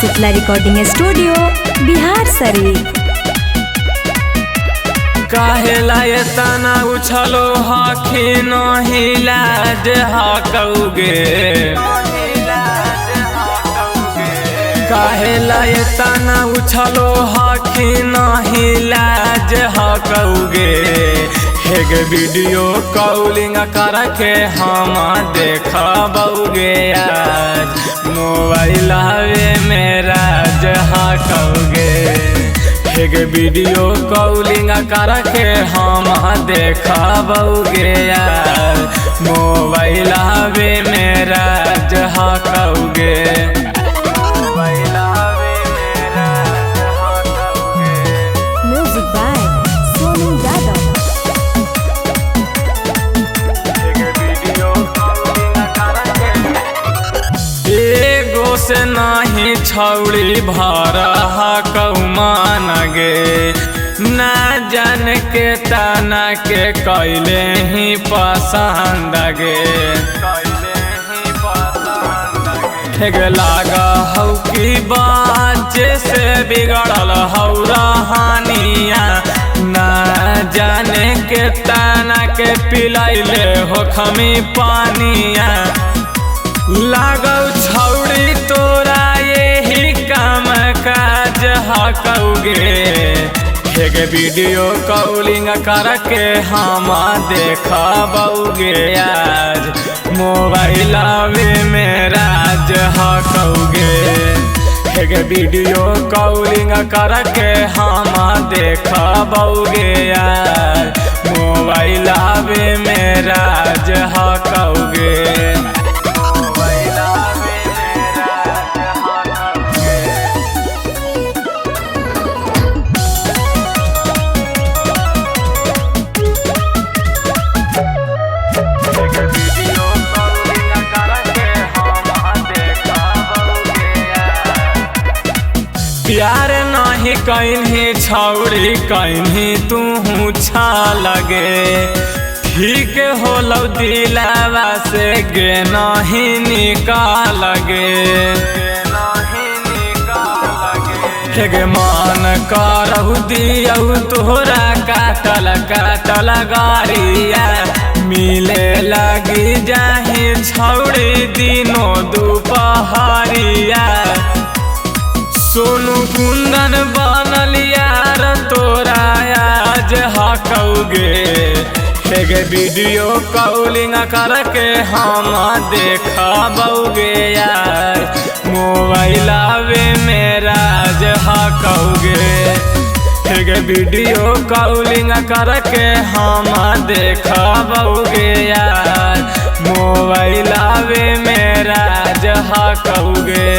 Shitala recording studio Bihar Sharif. काहेला ये तना उछलो हखी नहीं लाज हकौगे, काहेला ये तना उछलो हखी नहीं लाज हकौगे। हेग वीडियो कॉलिंग करके हम देखबौगे आज मोबाइल में राज हकौगे। हेग वीडियो कॉलिंग करके हम देखबौगे यार मोबाइल में राज हकौगे। Music by Sonu Yadav. एगो से नहीं छौड़ी भर हकौमान गे, ना जान के तना के कैले ही पसंद गे। ठेग लागा हौ की बाचे से बिगड़ल हौ रहानिया, ना जाने के तना के पिलाइले हो खमी पानिया। लागौ छौड़ी तोरा यही काम काज हकौगे। हेग वीडियो कॉलिंग करके हम देखबौगे आज मोबाइल में राज हकौगे। हेग वीडियो कॉलिंग करके हम देखबौगे आज मोबाइल में राज हकौगे। प्यार नहीं कहीं छौड़ी कहीं तू छा लगे, ठीक होलो दिलावा से गे नहीं निकाल गे। हेग मान करहु दियौ तोहरा काटल काटल गाड़िया, मिले लगी जाही छौड़ी दिनों दुपहरिया। सोनू कुंदन बनल यार तोरा आज हकौगे। हेग वीडियो कॉलिंग करके हम देखबौगे यार मोबाइल में राज हकौगे। हेग वीडियो कॉलिंग करके हम देखबौगे यार मोबाइल में राज हकौगे।